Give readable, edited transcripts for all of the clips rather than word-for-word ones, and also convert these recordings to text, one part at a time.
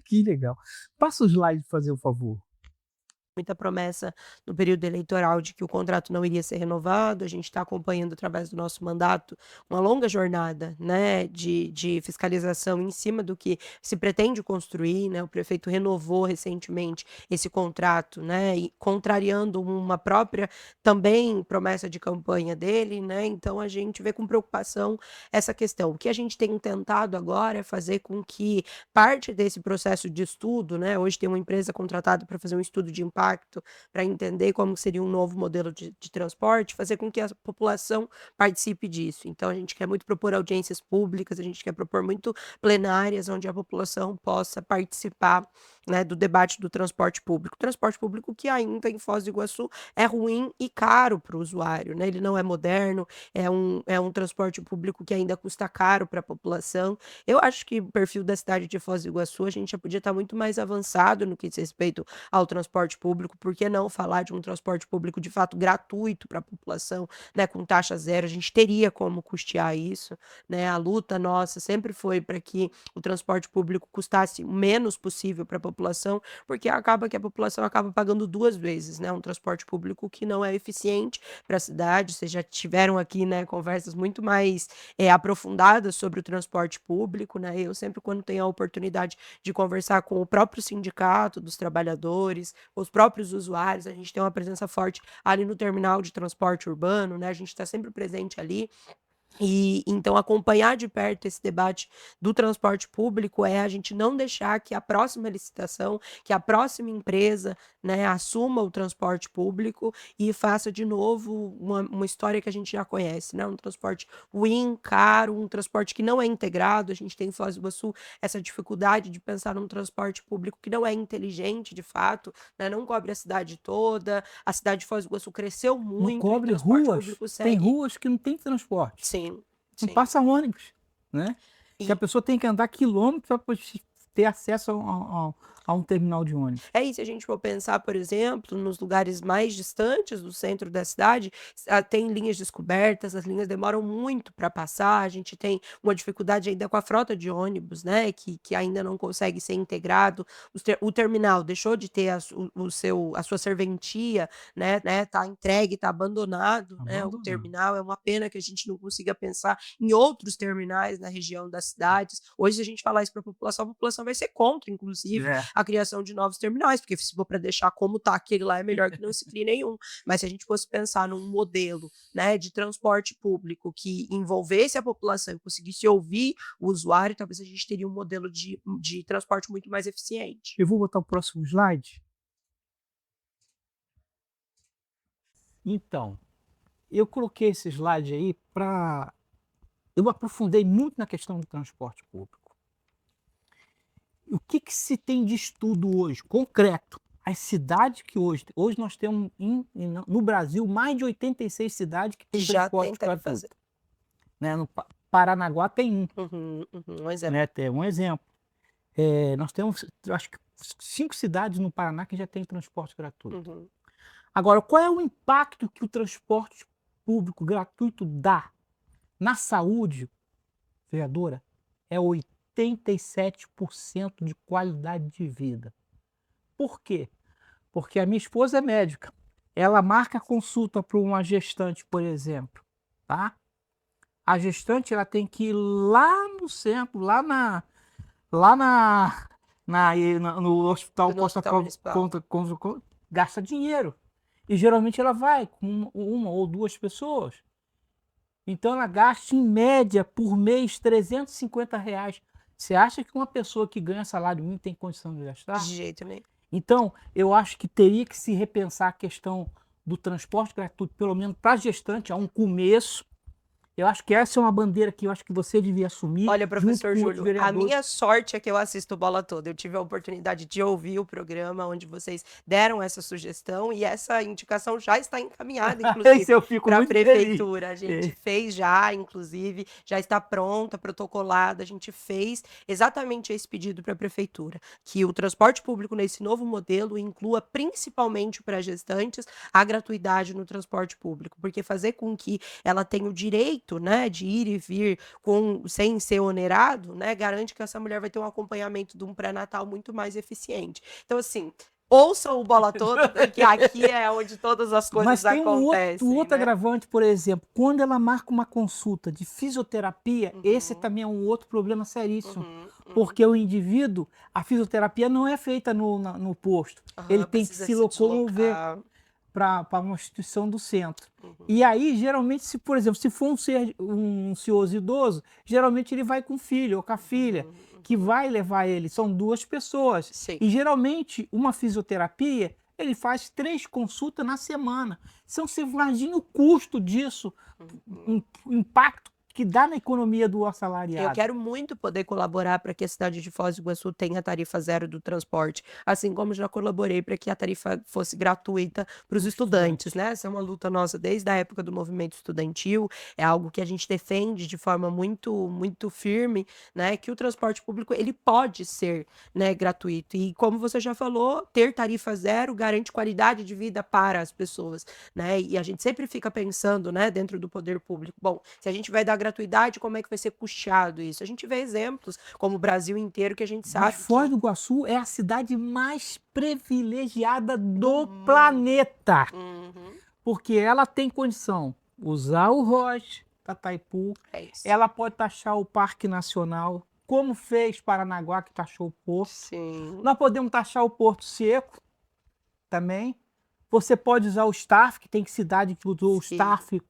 Que legal. Passa o slide, fazer o favor. Muita promessa no período eleitoral de que o contrato não iria ser renovado, a gente está acompanhando através do nosso mandato uma longa jornada, né, de fiscalização em cima do que se pretende construir, né, o prefeito renovou recentemente esse contrato, né, e contrariando uma própria também promessa de campanha dele, né, então a gente vê com preocupação essa questão. O que a gente tem tentado agora é fazer com que parte desse processo de estudo, né, hoje tem uma empresa contratada para fazer um estudo de impacto, para entender como seria um novo modelo de transporte, fazer com que a população participe disso. Então a gente quer muito propor audiências públicas, a gente quer propor muito plenárias onde a população possa participar, né, do debate do transporte público. Transporte público que ainda em Foz do Iguaçu é ruim e caro para o usuário, né, ele não é moderno, é um transporte público que ainda custa caro para a população. Eu acho que o perfil da cidade de Foz do Iguaçu, a gente já podia estar muito mais avançado no que diz respeito ao transporte público, por que não falar de um transporte público de fato gratuito para a população, né, com taxa zero, a gente teria como custear isso, né, a luta nossa sempre foi para que o transporte público custasse o menos possível para a população, porque acaba que a população acaba pagando 2 vezes, né, um transporte público que não é eficiente para a cidade, vocês já tiveram aqui, né, conversas muito mais aprofundadas sobre o transporte público, né, eu sempre quando tenho a oportunidade de conversar com o próprio sindicato dos trabalhadores, os próprios usuários, a gente tem uma presença forte ali no terminal de transporte urbano, né, a gente está sempre presente ali, e então acompanhar de perto esse debate do transporte público é a gente não deixar que a próxima licitação, que a próxima empresa, né, assuma o transporte público e faça de novo uma história que a gente já conhece, né, um transporte ruim, caro, um transporte que não é integrado. A gente tem em Foz do Iguaçu essa dificuldade de pensar num transporte público que não é inteligente de fato, né, não cobre a cidade toda. A cidade de Foz do Iguaçu cresceu Não muito e o cobre transporte ruas, público tem segue. ruas que não tem transporte, Sim, não sim. passa ônibus, né, que a E pessoa tem que andar quilômetros para ter acesso a um terminal de ônibus. é isso, se a gente for pensar, por exemplo, nos lugares mais distantes do centro da cidade, tem linhas descobertas, as linhas demoram muito para passar, a gente tem uma dificuldade ainda com a frota de ônibus, né, que ainda não consegue ser integrado, o terminal deixou de ter a sua serventia, né, tá entregue, tá abandonado, né, o Abandonado. terminal, é uma pena que a gente não consiga pensar em outros terminais na região das cidades. Hoje, se a gente falar isso para a população vai ser contra, inclusive, É. a criação de novos terminais, porque se for para deixar como está aquele lá, é melhor que não se crie nenhum. Mas se a gente fosse pensar num modelo, né, de transporte público que envolvesse a população e conseguisse ouvir o usuário, talvez a gente teria um modelo de transporte muito mais eficiente. Eu vou botar o próximo slide. Então, eu coloquei esse slide aí para eu aprofundei muito na questão do transporte público. O que se tem de estudo hoje, concreto? As cidades que hoje nós temos no Brasil mais de 86 cidades que têm Já transporte tenta gratuito, fazer. né, no Paranaguá tem um, Uhum, uhum, um exemplo. né, tem um exemplo. Nós temos, eu acho que 5 cidades no Paraná que já têm transporte gratuito. Uhum. Agora, qual é o impacto que o transporte público gratuito dá na saúde, vereadora? É 87% de qualidade de vida. Por quê? Porque a minha esposa é médica. Ela marca consulta para uma gestante, por exemplo, tá? A gestante ela tem que ir lá no centro, lá no hospital No Costa hospital municipal. gasta dinheiro. E geralmente ela vai com uma ou duas pessoas. Então ela gasta em média por mês R$ 350. Você acha que uma pessoa que ganha salário mínimo tem condição de De gastar? jeito nenhum. Então, eu acho que teria que se repensar a questão do transporte gratuito, pelo menos para a gestante, a um começo. Eu acho que essa é uma bandeira que eu acho que você devia assumir, Olha, junto professor com outros Júlio, a vereadores. minha sorte é que eu assisto Bola Toda. Eu tive a oportunidade de ouvir o programa onde vocês deram essa sugestão e essa indicação já está encaminhada, inclusive, Isso eu fico para a muito feliz. prefeitura. A gente fez já, inclusive, já está pronta, protocolada. A gente fez exatamente esse pedido para a prefeitura, que o transporte público nesse novo modelo inclua principalmente para gestantes a gratuidade no transporte público, porque fazer com que ela tenha o direito direito, né, de ir e vir sem ser onerado, né, garante que essa mulher vai ter um acompanhamento de um pré-natal muito mais eficiente. Então, assim, ouçam o Bola Toda, porque aqui é onde todas as Mas coisas tem acontecem, outro né. agravante, por exemplo, quando ela marca uma consulta de fisioterapia, esse Uhum, também é um outro problema seríssimo, uhum. porque o indivíduo, a fisioterapia não é feita no posto, ele Aham, tem que precisa se se locomover deslocar. para uma instituição do centro. E Uhum, aí, geralmente, se, por exemplo, se for um senhor idoso, geralmente ele vai com o filho ou com a filha, uhum, que uhum. vai levar ele. São duas pessoas. Sim. E geralmente, uma fisioterapia, ele faz 3 consultas na semana. Então, você imagina o custo disso, Uhum. o impacto que dá na economia do Eu assalariado. quero muito poder colaborar para que a cidade de Foz do Iguaçu tenha tarifa zero do transporte, assim como já colaborei para que a tarifa fosse gratuita para os Para o estudantes, estudante. né. Essa é uma luta nossa desde a época do movimento estudantil, é algo que a gente defende de forma muito firme, né, que o transporte público ele pode ser, né, gratuito. E como você já falou, ter tarifa zero garante qualidade de vida para as pessoas, né. E a gente sempre fica pensando, né, dentro do poder público: "Bom, se a gente vai dar gratuidade, como é que vai ser custeado isso?". A gente vê exemplos, como o Brasil inteiro, que a gente Mas sabe Foz que do Iguaçu é a cidade mais privilegiada do do mundo. planeta. Uhum, Porque ela tem condição usar o ROS da Itaipu, é isso. ela pode taxar o Parque Nacional, como fez Paranaguá, que taxou o Porto. Sim, Nós podemos taxar o Porto Seco também. Você pode usar o Staff, que tem cidade que usou o sim, Staff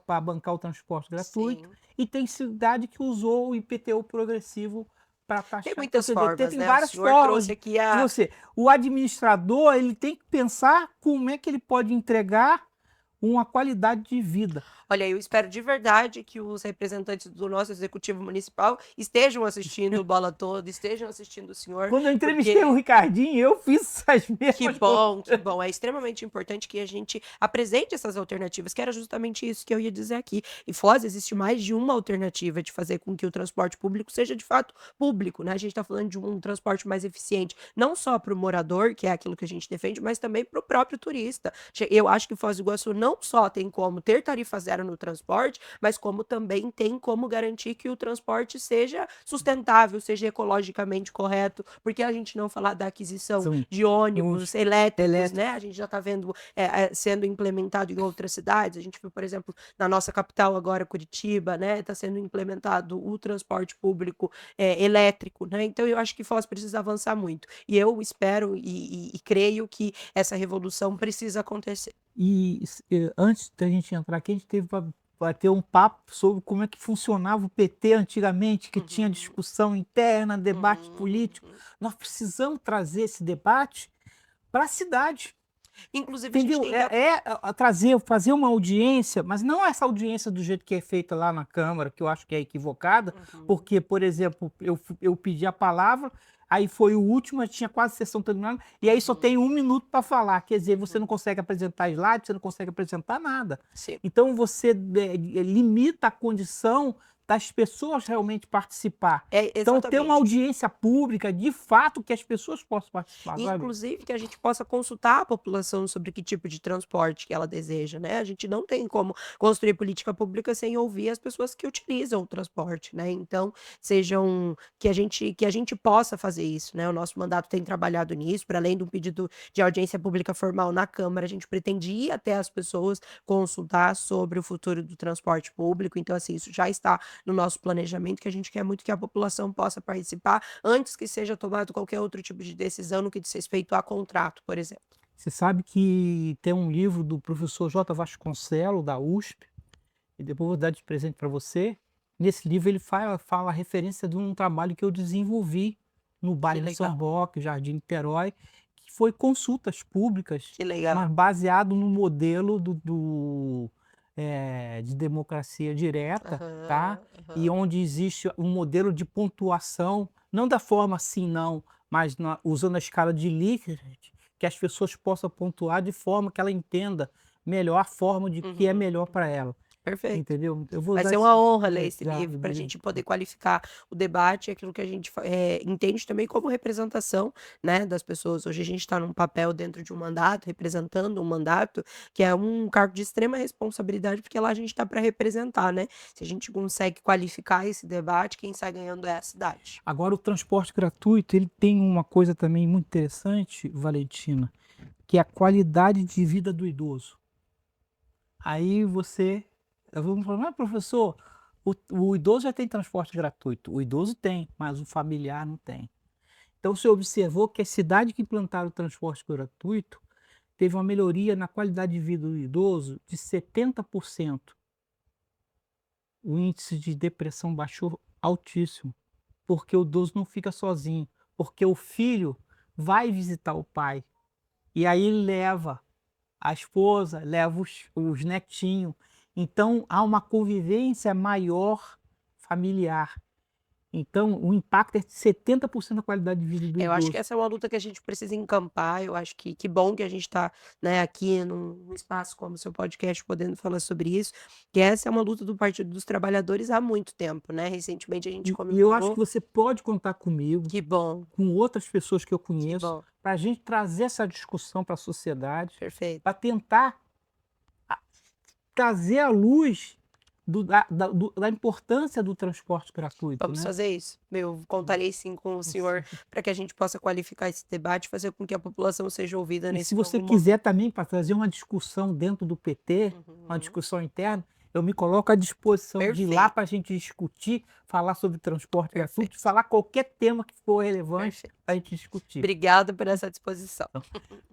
para bancar o transporte gratuito, sim. e tem cidade que usou o IPTU progressivo para Tem taxar. Então, muitas quer dizer, formas, tem né, o várias senhor formas trouxe de aqui a você. O administrador, ele tem que pensar como é que ele pode entregar uma qualidade de vida. olha, eu espero de verdade que os representantes do nosso executivo municipal estejam assistindo o Bola Toda, estejam assistindo o senhor, Quando eu entrevistei o porque Ricardinho, eu fiz essas que mesmas coisas. bom, que bom. É extremamente importante que a gente apresente essas alternativas, que era justamente isso que eu ia dizer aqui. Em Foz existe mais de uma alternativa de fazer com que o transporte público seja de fato público, né? A gente está falando de um transporte mais eficiente, não só para o morador, que é aquilo que a gente defende, mas também para o próprio turista. Eu acho que Foz do Iguaçu não só tem como ter tarifa zero no transporte, mas como também tem como garantir que o transporte seja sustentável, seja ecologicamente correto, porque a gente não falar da aquisição São de ônibus uns elétricos, né, a elétricos. gente já está vendo, sendo implementado em outras cidades, a gente viu, por exemplo, na nossa capital agora, Curitiba, né, está sendo implementado o transporte público, elétrico, né, então eu acho que Foz precisa avançar muito, e eu espero e creio que essa revolução precisa acontecer. Antes da gente entrar aqui, a gente teve para bater um papo sobre como é que funcionava o PT antigamente, que tinha Uhum, discussão interna, debate uhum, político. uhum. Nós precisamos trazer esse debate para a cidade. Inclusive a gente Entendeu? tem que Trazer, fazer uma audiência, mas não essa audiência do jeito que é feita lá na Câmara, que eu acho que é equivocada, uhum, porque, por exemplo, eu pedi a palavra, aí foi o último, tinha quase a sessão terminando, e aí só uhum, tem 1 minuto para falar. Quer dizer, você não uhum. consegue apresentar slide, você não consegue apresentar nada. Sim. Então você limita a condição das pessoas realmente participar. É, Então, ter uma exatamente. audiência pública, de fato, que as pessoas possam participar, sabe? Inclusive que a gente possa consultar a população sobre que tipo de transporte que ela deseja, né. A gente não tem como construir política pública sem ouvir as pessoas que utilizam o transporte, né. Então, sejam que a gente possa fazer isso, né. O nosso mandato tem trabalhado nisso, para além de um pedido de audiência pública formal na Câmara, a gente pretende ir até as pessoas, consultar sobre o futuro do transporte público. Então, assim, isso já está no nosso planejamento, que a gente quer muito que a população possa participar antes que seja tomado qualquer outro tipo de decisão no que diz respeito a contrato, por exemplo. Você sabe que tem um livro do professor J. Vasconcelos, da USP, e depois vou dar de presente para você. Nesse livro ele fala a referência de um trabalho que eu desenvolvi no Que bairro São legal, Roque, Jardim Niterói, que foi consultas públicas, que legal. mas baseado no modelo de democracia direta, tá? Aham, E aham. onde existe um modelo de pontuação, não da forma assim não, mas usando a escala de Likert, que as pessoas possam pontuar de forma que ela entenda melhor a forma de que é Uhum, melhor para uhum. ela. Perfeito. entendeu? Eu vou Vai usar ser esse uma honra ler esse já livro para a gente poder qualificar o debate, aquilo que a gente entende também como representação, né, das pessoas. Hoje a gente está num papel dentro de um mandato, representando um mandato, que é um cargo de extrema responsabilidade, porque lá a gente está para representar, né. Se a gente consegue qualificar esse debate, quem sai ganhando é a cidade. Agora o transporte gratuito, ele tem uma coisa também muito interessante, Valentina, que é a qualidade de vida do idoso. Aí vamos falar: "Mas professor, o idoso já tem transporte gratuito". O idoso tem, mas o familiar não tem. Então você observou que a cidade que implantaram o transporte gratuito teve uma melhoria na qualidade de vida do idoso de 70%. O índice de depressão baixou altíssimo, porque o idoso não fica sozinho, porque o filho vai visitar o pai, e aí ele leva a esposa, leva os netinhos, então há uma convivência maior familiar. Então o impacto é de 70% da qualidade de vida do Eu acho que idoso. essa é uma luta que a gente precisa encampar, eu acho que bom que a gente está, né, aqui num espaço como o seu podcast podendo falar sobre isso, que essa é uma luta do Partido dos Trabalhadores há muito tempo, né, recentemente a gente E eu acho que comemorou. você pode contar comigo, Que bom, com outras pessoas que eu que conheço, bom, para a gente trazer essa discussão para a sociedade, perfeito. para tentar trazer à luz da importância do transporte gratuito, Vamos né. fazer isso. Eu contarei sim com o senhor para que a gente possa qualificar esse debate e fazer com que a população seja ouvida E se nesse você novo momento. quiser também para trazer uma discussão dentro do PT, uma Uhum. discussão interna, eu me coloco à disposição de ir lá Perfeito, para a gente discutir, falar sobre transporte gratuito, perfeito, falar qualquer tema que for relevante perfeito. para a gente discutir. Obrigada por essa disposição.